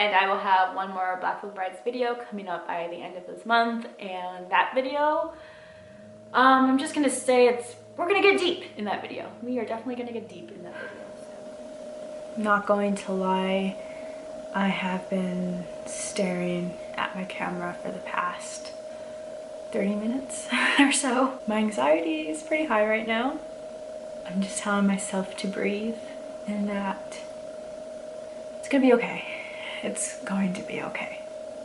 And I will have one more Blackfield Brides video coming up by the end of this month. And that video, I'm just gonna say we're gonna get deep in that video. We are definitely gonna get deep in that video. So. Not going to lie, I have been staring at my camera for the past 30 minutes or so. My anxiety is pretty high right now. I'm just telling myself to breathe and that it's gonna be okay. It's going to be okay.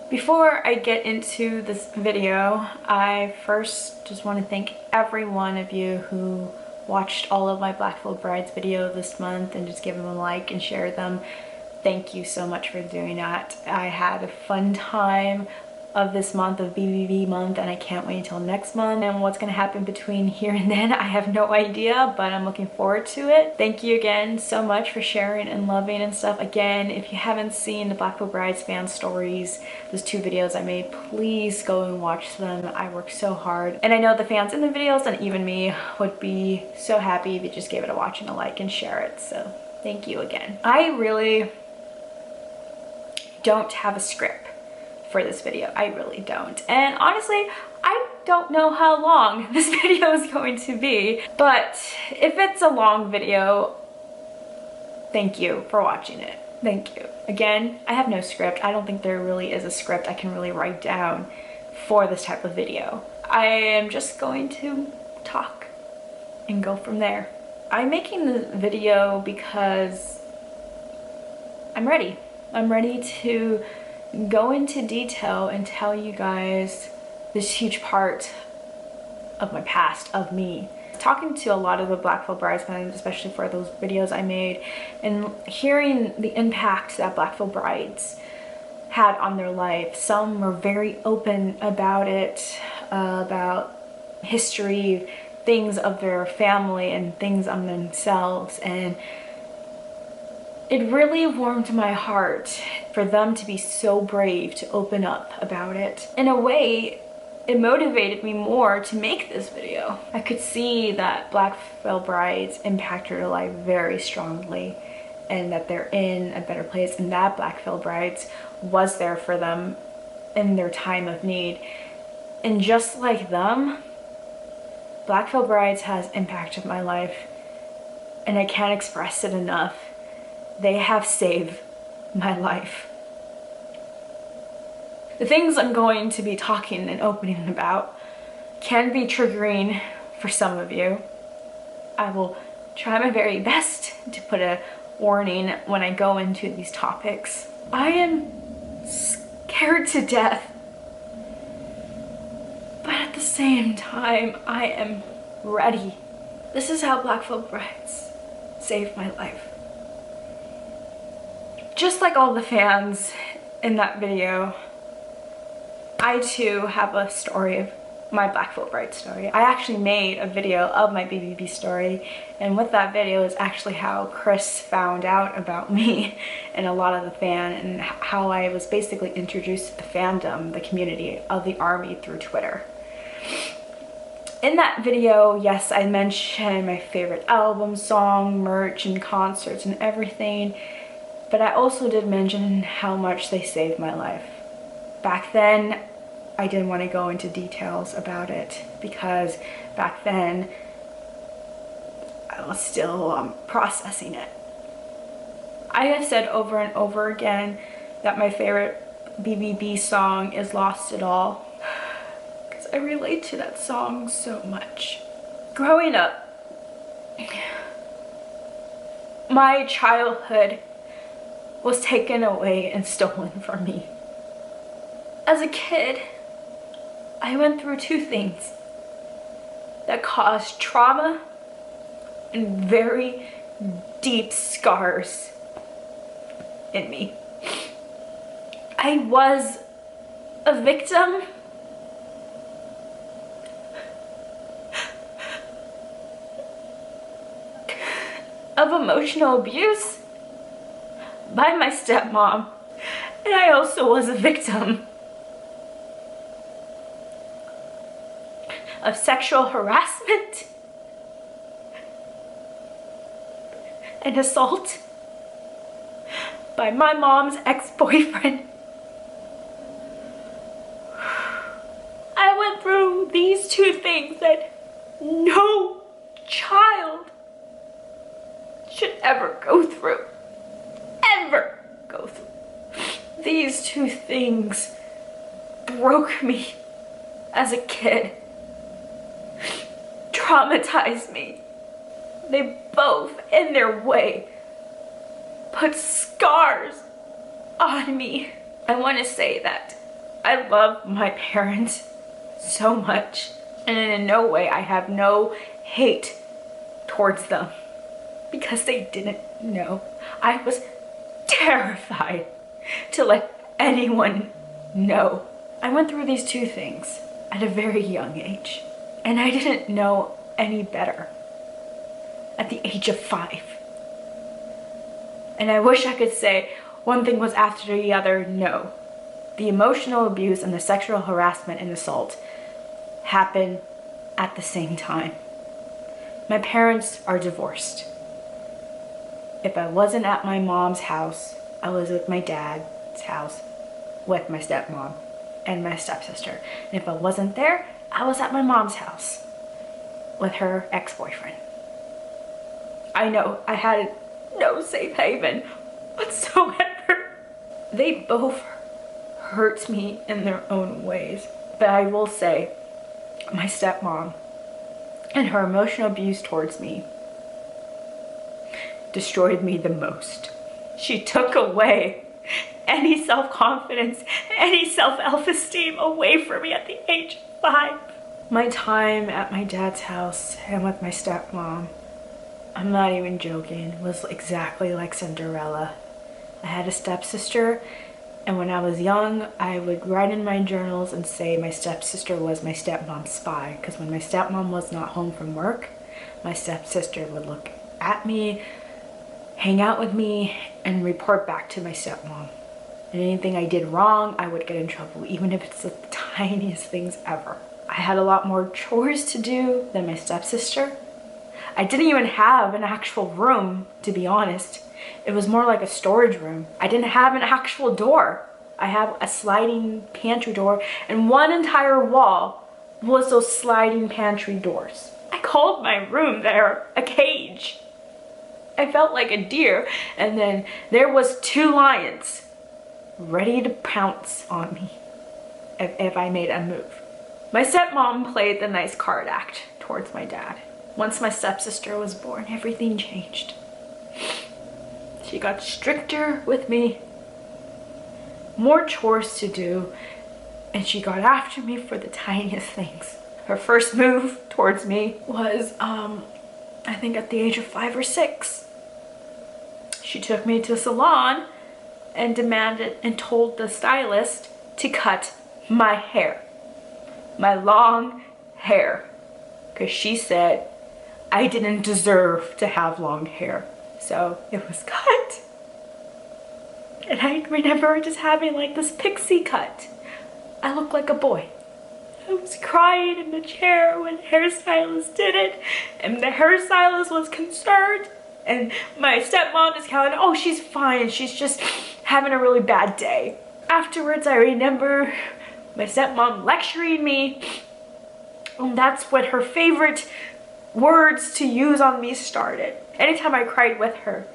Before I get into this video, I first just want to thank every one of you who watched all of my Blackfield Brides video this month and just give them a like and share them. Thank you so much for doing that. I had a fun time of this month of BBB month and I can't wait until next month. And what's gonna happen between here and then, I have no idea, but I'm looking forward to it. Thank you again so much for sharing and loving and stuff. Again, if you haven't seen the Blackfield Brides fan stories, those 2 videos I made, please go and watch them. I worked so hard. And I know the fans in the videos and even me would be so happy if you just gave it a watch and a like and share it. So thank you again. I really don't have a script for this video. I really don't. And honestly, I don't know how long this video is going to be, but if it's a long video, thank you for watching it. Thank you. Again, I have no script. I don't think there really is a script I can really write down for this type of video. I am just going to talk and go from there. I'm making the video because I'm ready. I'm ready to go into detail and tell you guys this huge part of my past, of me. Talking to a lot of the Blackfield Brides fans, especially for those videos I made, and hearing the impact that Blackfield Brides had on their life. Some were very open about it, about history, things of their family and things on themselves, and it really warmed my heart for them to be so brave to open up about it. In a way, it motivated me more to make this video. I could see that Blackfield Brides impacted their life very strongly and that they're in a better place and that Blackfield Brides was there for them in their time of need. And just like them, Blackfield Brides has impacted my life and I can't express it enough. They have saved my life. The things I'm going to be talking and opening about can be triggering for some of you. I will try my very best to put a warning when I go into these topics. I am scared to death, but at the same time, I am ready. This is how Blackfield Brides saved my life. Just like all the fans in that video, I too have a story of my Blackfield Bride story. I actually made a video of my BBB story, and with that video is actually how Chris found out about me and a lot of the fan, and how I was basically introduced to the fandom, the community of the ARMY through Twitter. In that video, yes, I mentioned my favorite album, song, merch, and concerts and everything. But I also did mention how much they saved my life. Back then, I didn't want to go into details about it because back then, I was still processing it. I have said over and over again that my favorite BBB song is Lost It All because I relate to that song so much. Growing up, my childhood was taken away and stolen from me. As a kid, I went through 2 things that caused trauma and very deep scars in me. I was a victim of emotional abuse by my stepmom, and I also was a victim of sexual harassment and assault by my mom's ex-boyfriend. I went through these two things that no child should ever go through. Ever go through. These two things broke me as a kid. Traumatized me. They both, in their way, put scars on me. I want to say that I love my parents so much, and in no way I have no hate towards them, because they didn't know. I was terrified to let anyone know. I went through these two things at a very young age, and I didn't know any better at the age of 5. And I wish I could say one thing was after the other. No. The emotional abuse and the sexual harassment and assault happened at the same time. My parents are divorced. If I wasn't at my mom's house, I was with my dad's house with my stepmom and my stepsister. And if I wasn't there, I was at my mom's house with her ex-boyfriend. I know I had no safe haven whatsoever. They both hurt me in their own ways. But I will say, my stepmom and her emotional abuse towards me destroyed me the most. She took away any self-confidence, any self-esteem away from me at the age of 5. My time at my dad's house and with my stepmom, I'm not even joking, was exactly like Cinderella. I had a stepsister, and when I was young, I would write in my journals and say my stepsister was my stepmom's spy, because when my stepmom was not home from work, my stepsister would look at me, hang out with me, and report back to my stepmom. And anything I did wrong, I would get in trouble, even if it's the tiniest things ever. I had a lot more chores to do than my stepsister. I didn't even have an actual room, to be honest. It was more like a storage room. I didn't have an actual door. I have a sliding pantry door, and one entire wall was those sliding pantry doors. I called my room there a cage. I felt like a deer, and then there was 2 lions ready to pounce on me if I made a move. My stepmom played the nice card act towards my dad. Once my stepsister was born, everything changed. She got stricter with me, more chores to do, and she got after me for the tiniest things. Her first move towards me was, I think at the age of 5 or 6. She took me to a salon and demanded and told the stylist to cut my hair, my long hair, because she said I didn't deserve to have long hair. So it was cut. And I remember just having like this pixie cut. I looked like a boy. I was crying in the chair when the hairstylist did it, and the hairstylist was concerned, and my stepmom just kind of, oh, she's fine, she's just having a really bad day. Afterwards, I remember my stepmom lecturing me, and that's when her favorite words to use on me started. Anytime I cried with her,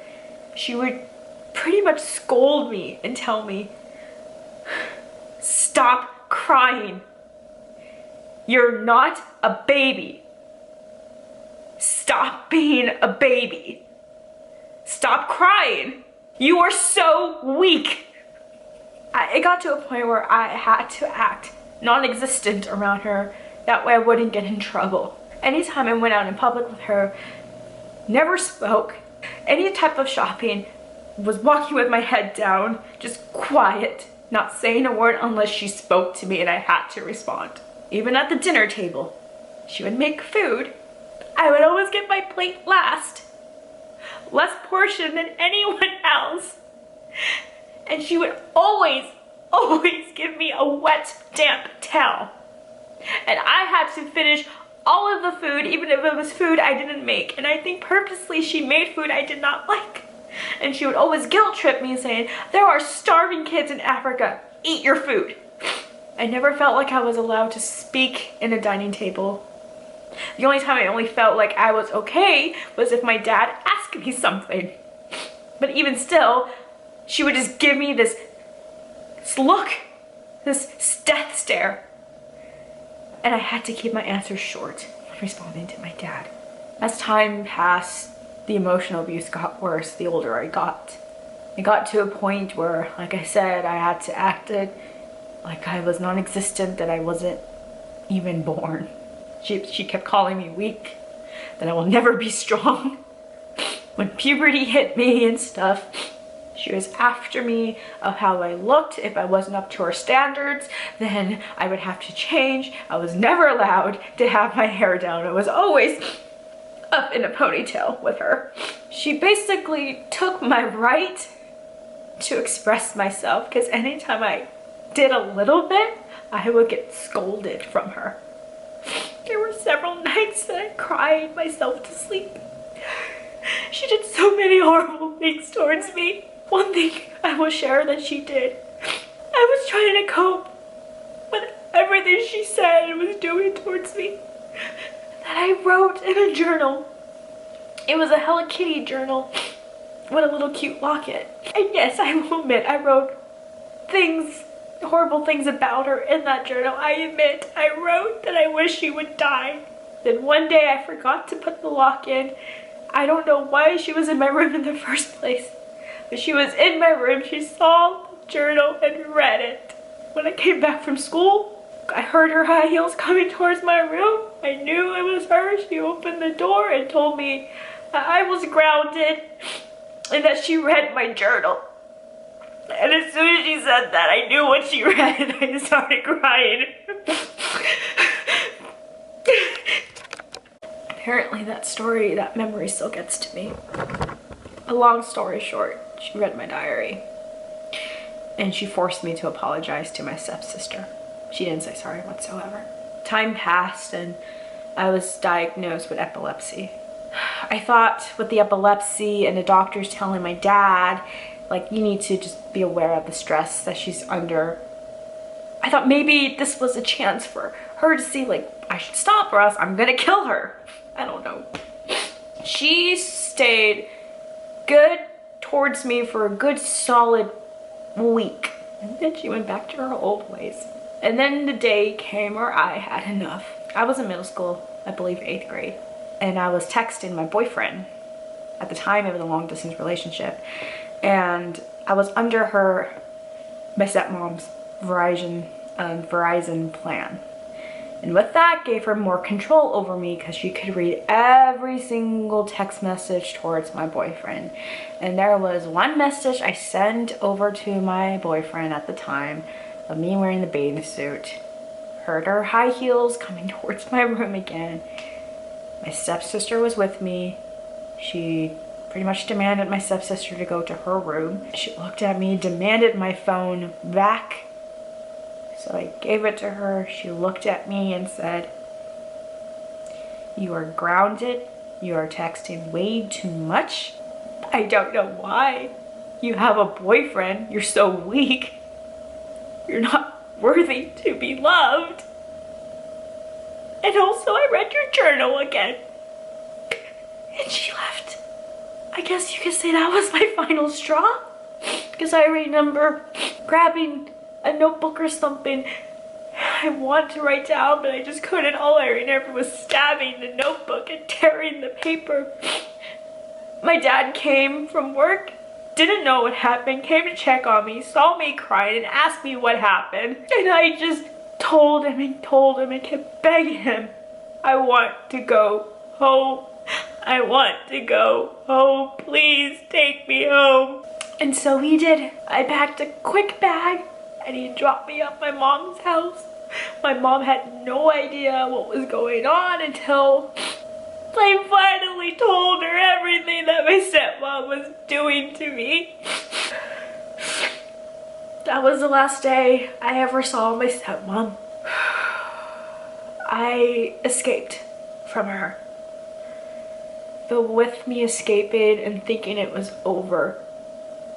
she would pretty much scold me and tell me, stop crying. You're not a baby. Stop being a baby. Stop crying. You are so weak. It got to a point where I had to act non-existent around her. That way I wouldn't get in trouble. Anytime I went out in public with her, never spoke. Any type of shopping, was walking with my head down, just quiet, not saying a word unless she spoke to me and I had to respond. Even at the dinner table, she would make food. I would always get my plate last, less portion than anyone else. And she would always give me a wet, damp towel. And I had to finish all of the food, even if it was food I didn't make. And I think purposely she made food I did not like. And she would always guilt trip me saying, there are starving kids in Africa, eat your food. I never felt like I was allowed to speak in a dining table. The only time I only felt like I was okay was if my dad asked me something. But even still, she would just give me this look, this death stare. And I had to keep my answers short when responding to my dad. As time passed, the emotional abuse got worse the older I got. It got to a point where, like I said, I had to act it like I was non-existent, that I wasn't even born. She kept calling me weak, that I will never be strong. When puberty hit me and stuff, she was after me of how I looked. If I wasn't up to her standards, then I would have to change. I was never allowed to have my hair down. I was always up in a ponytail with her. She basically took my right to express myself, because anytime I did a little bit, I would get scolded from her. There were several nights that I cried myself to sleep. She did so many horrible things towards me. One thing I will share that she did, I was trying to cope with everything she said and was doing towards me, that I wrote in a journal. It was a Hello Kitty journal with a little cute locket. And yes, I will admit, I wrote things, horrible things about her in that journal. I admit, I wrote that I wish she would die. Then one day I forgot to put the lock in. I don't know why she was in my room in the first place, but she was in my room. She saw the journal and read it. When I came back from school, I heard her high heels coming towards my room. I knew it was her. She opened the door and told me that I was grounded and that she read my journal. And as soon as she said that, I knew what she read and I started crying. Apparently that memory still gets to me. A long story short, she read my diary and she forced me to apologize to my stepsister. She didn't say sorry whatsoever. Time passed and I was diagnosed with epilepsy. I thought with the epilepsy and the doctors telling my dad, like, you need to just be aware of the stress that she's under, I thought maybe this was a chance for her to see, like, I should stop or else I'm gonna kill her. I don't know. She stayed good towards me for a good solid week. And then she went back to her old ways. And then the day came where I had enough. I was in middle school, I believe 8th grade. And I was texting my boyfriend. At the time, it was a long distance relationship. And I was under my stepmom's Verizon plan. And with that, gave her more control over me because she could read every single text message towards my boyfriend. And there was one message I sent over to my boyfriend at the time of me wearing the bathing suit. Heard her high heels coming towards my room again. My stepsister was with me. She pretty much demanded my stepsister to go to her room. She looked at me, demanded my phone back. So I gave it to her. She looked at me and said, "You are grounded. You are texting way too much. I don't know why. You have a boyfriend. You're so weak. You're not worthy to be loved. And also, I read your journal again." And she left. I guess you could say that was my final straw. Because I remember grabbing a notebook or something I want to write down, but I just couldn't. All I remember was stabbing the notebook and tearing the paper. My dad came from work, didn't know what happened, came to check on me, saw me crying, and asked me what happened. And I just told him and kept begging him, "I want to go home. I want to go home. Please take me home." And so he did. I packed a quick bag and he dropped me at my mom's house. My mom had no idea what was going on until I finally told her everything that my stepmom was doing to me. That was the last day I ever saw my stepmom. I escaped from her. But with me escaping and thinking it was over,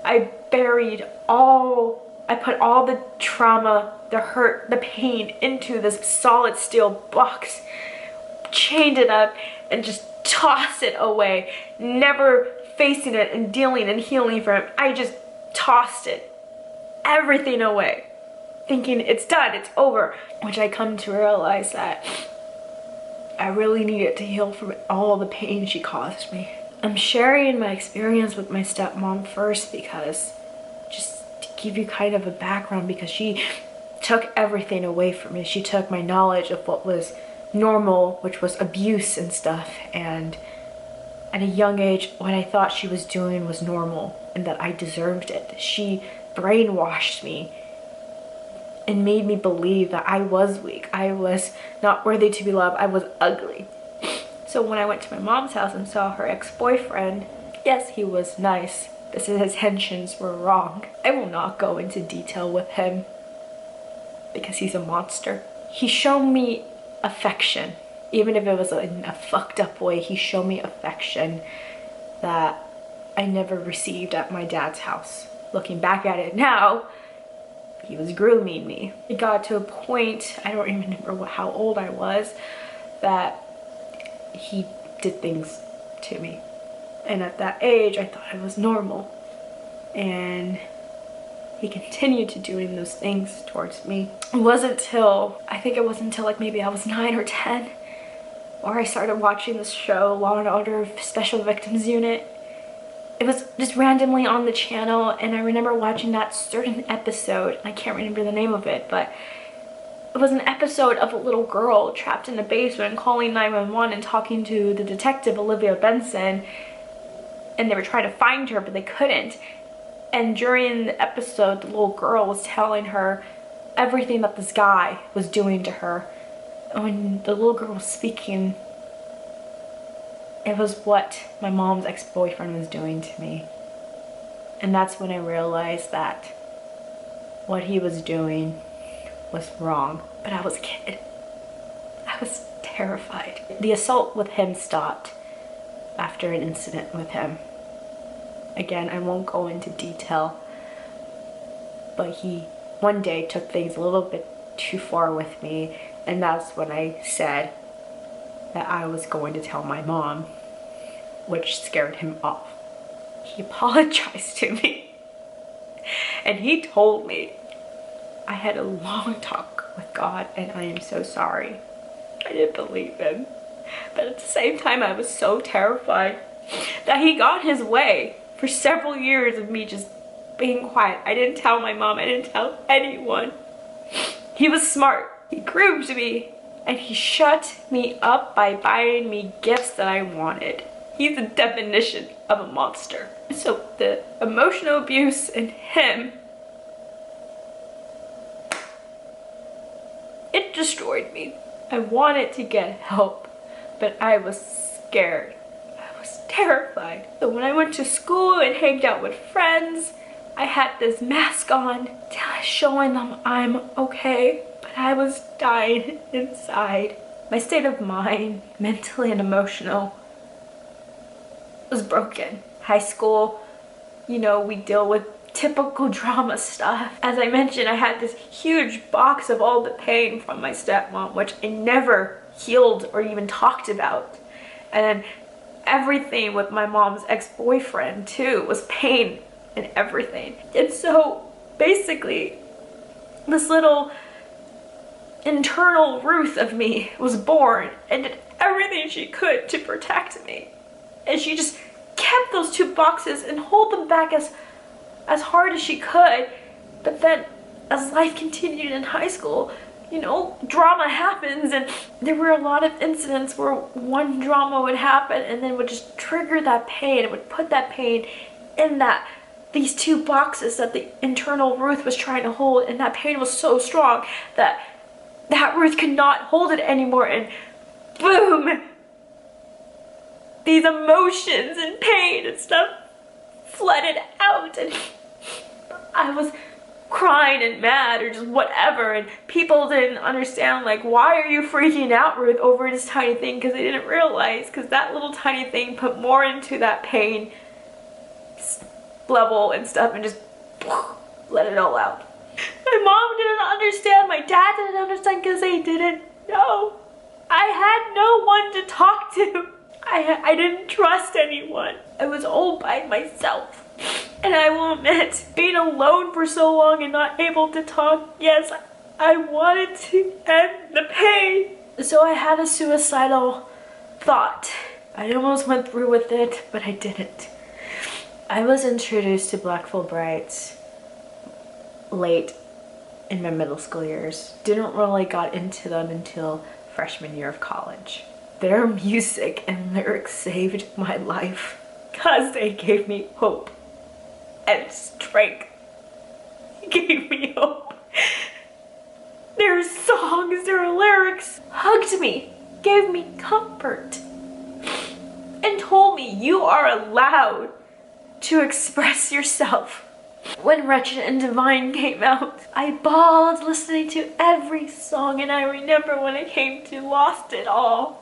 I put all the trauma, the hurt, the pain into this solid steel box, chained it up, and just tossed it away, never facing it and dealing and healing from it. I just tossed it, everything away, thinking it's done, it's over, which I come to realize that I really needed to heal from all the pain she caused me. I'm sharing my experience with my stepmom first because, just to give you kind of a background, because she took everything away from me. She took my knowledge of what was normal, which was abuse and stuff, and at a young age, what I thought she was doing was normal and that I deserved it. She brainwashed me and made me believe that I was weak. I was not worthy to be loved. I was ugly. So when I went to my mom's house and saw her ex-boyfriend, yes, he was nice, but his intentions were wrong. I will not go into detail with him because he's a monster. He showed me affection, even if it was in a fucked up way. He showed me affection that I never received at my dad's house. Looking back at it now, he was grooming me. It got to a point, I don't even remember how old I was, that he did things to me. And at that age, I thought I was normal. And he continued to doing those things towards me. It wasn't till, I think it wasn't until like maybe I was 9 or 10, where I started watching this show, Law and Order Special Victims Unit. It was just randomly on the channel, and I remember watching that certain episode. I can't remember the name of it, but it was an episode of a little girl trapped in the basement calling 911 and talking to the detective, Olivia Benson, and they were trying to find her, but they couldn't. And during the episode, the little girl was telling her everything that this guy was doing to her. And when the little girl was speaking, it was what my mom's ex-boyfriend was doing to me. And that's when I realized that what he was doing was wrong. But I was a kid. I was terrified. The assault with him stopped after an incident with him. Again, I won't go into detail, but he one day took things a little bit too far with me, and that's when I said that I was going to tell my mom, which scared him off. He apologized to me, and he told me I had a long talk with God, and I am so sorry. I didn't believe him, but at the same time I was so terrified that he got his way. For several years of me just being quiet. I didn't tell my mom, I didn't tell anyone. He was smart. He groomed me, and he shut me up by buying me gifts that I wanted. He's the definition of a monster. So the emotional abuse in him, it destroyed me. I wanted to get help, but I was scared. I was terrified. So when I went to school and hanged out with friends, I had this mask on, showing them I'm okay, but I was dying inside. My state of mind, mentally and emotional, was broken. High school, you know, we deal with typical drama stuff. As I mentioned, I had this huge box of all the pain from my stepmom, which I never healed or even talked about. And then everything with my mom's ex-boyfriend too was pain and everything. And so basically, this little internal Ruth of me was born and did everything she could to protect me. And she just kept those two boxes and hold them back as hard as she could. But then as life continued in high school, you know, drama happens, and there were a lot of incidents where one drama would happen and then would just trigger that pain. It would put that pain in these two boxes that the internal Ruth was trying to hold, and that pain was so strong that Ruth could not hold it anymore, and boom, these emotions and pain and stuff flooded out, and I was crying and mad or just whatever, and people didn't understand, like, why are you freaking out, Ruth, over this tiny thing? Because they didn't realize, because that little tiny thing put more into that pain level and stuff, and just let it all out. My mom didn't understand, my dad didn't understand, because they didn't know. I had no one to talk to. I didn't trust anyone. I was all by myself. And I will admit, being alone for so long and not able to talk, yes, I wanted to end the pain. So I had a suicidal thought. I almost went through with it, but I didn't. I was introduced to Black Fulbrights late in my middle school years. Didn't really got into them until freshman year of college. Their music and lyrics saved my life because they gave me hope and strength. Gave me hope. Their songs, their lyrics hugged me, gave me comfort, and told me you are allowed to express yourself. When Wretched and Divine came out, I bawled listening to every song, and I remember when it came to Lost It All,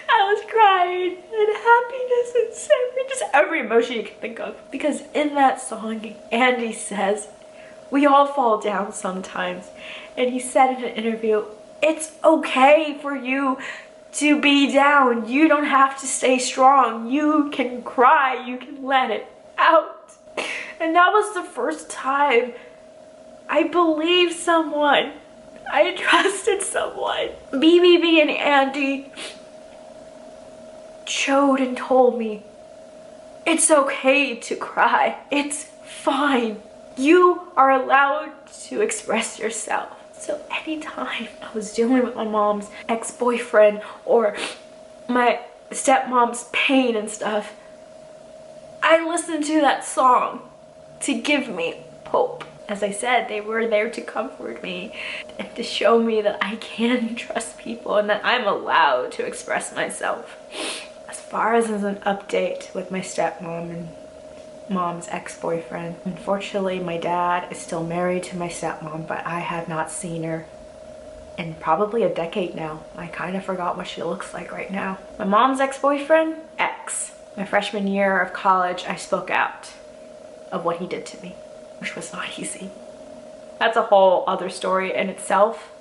I was crying and happiness and sadness, just every emotion you can think of. Because in that song, Andy says, we all fall down sometimes. And he said in an interview, it's okay for you to be down. You don't have to stay strong. You can cry, you can let it out. And that was the first time I believed someone. I trusted someone. BBB and Andy showed and told me, it's okay to cry. It's fine. You are allowed to express yourself. So anytime I was dealing with my mom's ex-boyfriend or my stepmom's pain and stuff, I listened to that song to give me hope. As I said, they were there to comfort me and to show me that I can trust people and that I'm allowed to express myself. As far as an update with my stepmom and mom's ex-boyfriend, unfortunately my dad is still married to my stepmom, but I have not seen her in probably a decade now. I kind of forgot what she looks like right now. My mom's ex-boyfriend, my freshman year of college, I spoke out of what he did to me, which was not easy. That's a whole other story in itself.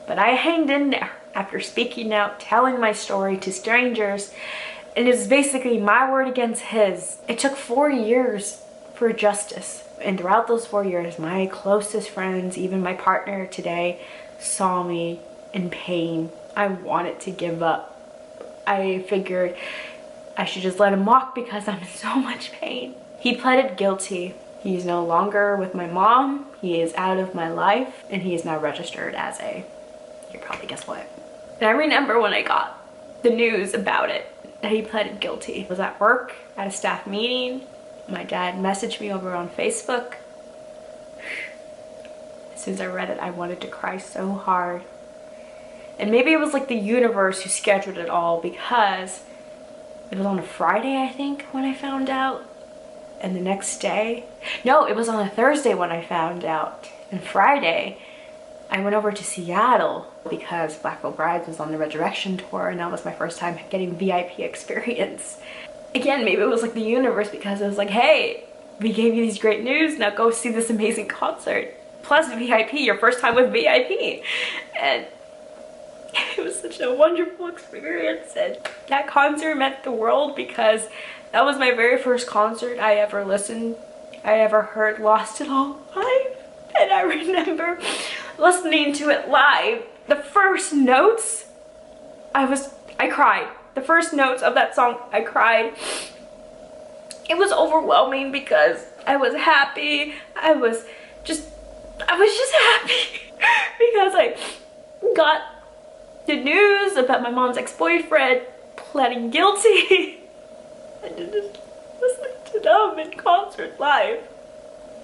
But I hanged in there after speaking out, telling my story to strangers, and it's basically my word against his. It took 4 years for justice. And throughout those 4 years, my closest friends, even my partner today, saw me in pain. I wanted to give up. I figured I should just let him walk because I'm in so much pain. He pleaded guilty. He's no longer with my mom. He is out of my life, and he is now registered as a, you probably guess what. And I remember when I got the news about it, that he pleaded guilty. I was at work at a staff meeting. My dad messaged me over on Facebook. As soon as I read it, I wanted to cry so hard. And maybe it was like the universe who scheduled it all, because it was on a Friday, I think, when I found out. And the next day, no, it was on a Thursday when I found out. And Friday, I went over to Seattle because Black Veil Brides was on the Resurrection tour, and that was my first time getting VIP experience. Again, maybe it was like the universe, because it was like, hey, we gave you these great news, now go see this amazing concert. Plus VIP, your first time with VIP. And it was such a wonderful experience, and that concert meant the world, because that was my very first concert I ever heard Lost It All live. And I remember listening to it live. The first notes, I cried. The first notes of that song, I cried. It was overwhelming because I was happy. I was just happy because I got the news about my mom's ex-boyfriend pleading guilty. And just listening to them in concert live.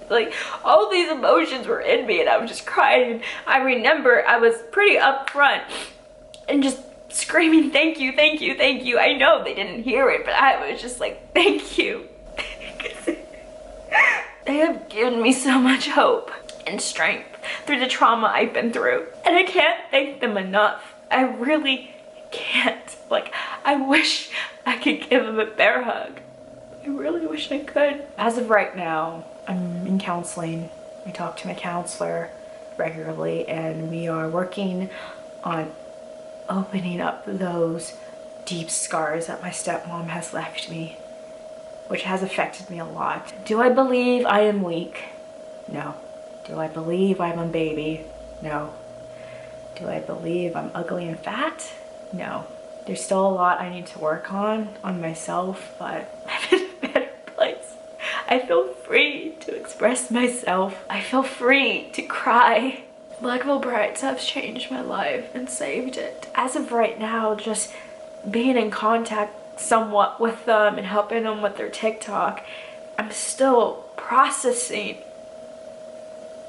Like, all these emotions were in me, and I was just crying. I remember I was pretty upfront and just screaming, thank you, thank you, thank you. I know they didn't hear it, but I was just like, thank you. They have given me so much hope. and strength through the trauma I've been through. And I can't thank them enough. I really can't. Like, I wish I could give them a bear hug. I really wish I could. As of right now, I'm in counseling. I talk to my counselor regularly, and we are working on opening up those deep scars that my stepmom has left me, which has affected me a lot. Do I believe I am weak? No. Do I believe I'm a baby? No. Do I believe I'm ugly and fat? No. There's still a lot I need to work on myself, but I'm in a better place. I feel free to express myself. I feel free to cry. Blackville Brides has changed my life and saved it. As of right now, just being in contact somewhat with them and helping them with their TikTok, I'm still processing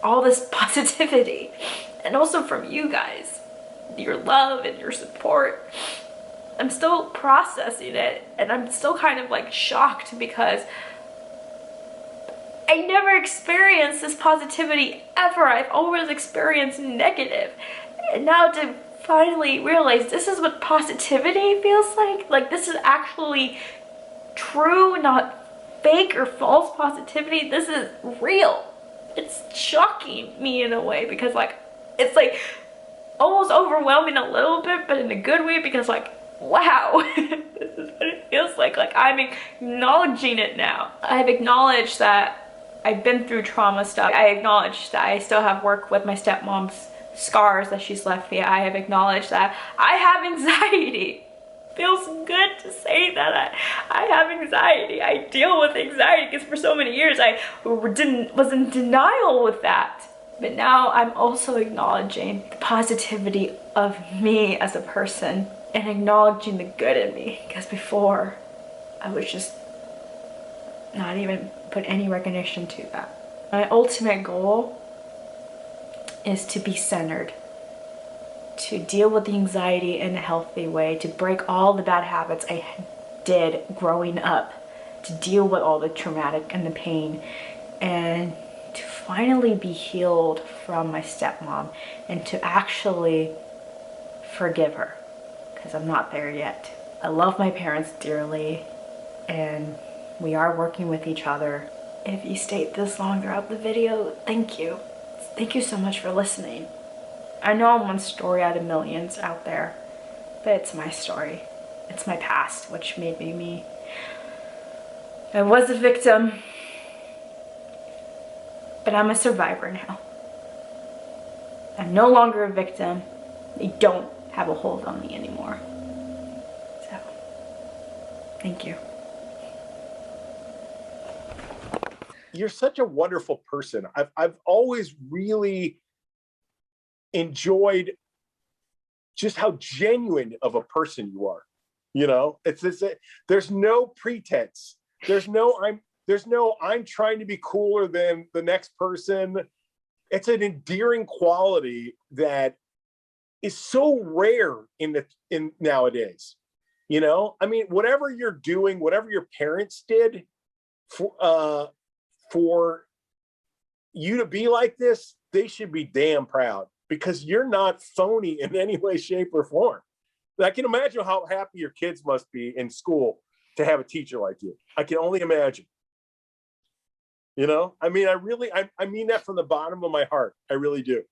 all this positivity, and also from you guys, your love and your support. I'm still processing it, and I'm still kind of like shocked because I never experienced this positivity ever. I've always experienced negative, and now to finally realize this is what positivity feels like this is actually true, not fake or false positivity. This is real. It's shocking me in a way, because like it's like almost overwhelming a little bit, but in a good way, because like, wow, this is what it feels like I'm acknowledging it now. I've acknowledged that I've been through trauma stuff. I acknowledge that I still have work with my stepmom's scars that she's left me. I have acknowledged that I have anxiety. Feels good to say that I have anxiety. I deal with anxiety because for so many years I was in denial with that. But now I'm also acknowledging the positivity of me as a person and acknowledging the good in me, because before I was just not even put any recognition to that. My ultimate goal is to be centered, to deal with the anxiety in a healthy way, to break all the bad habits I did growing up, to deal with all the traumatic and the pain, and to finally be healed from my stepmom and to actually forgive her, because I'm not there yet. I love my parents dearly, and we are working with each other. If you stayed this long throughout the video, thank you. Thank you so much for listening. I know I'm one story out of millions out there, but it's my story. It's my past, which made me me. I was a victim, but I'm a survivor now. I'm no longer a victim. They don't have a hold on me anymore. So, thank you. You're such a wonderful person. I've always really enjoyed just how genuine of a person you are. You know, there's no pretense. There's no I'm trying to be cooler than the next person. It's an endearing quality that is so rare in nowadays. You know, I mean, whatever you're doing, whatever your parents did for you to be like this, they should be damn proud, because you're not phony in any way, shape, or form. I can imagine how happy your kids must be in school to have a teacher like you. I can only imagine. You know, I mean, I mean that from the bottom of my heart. I really do.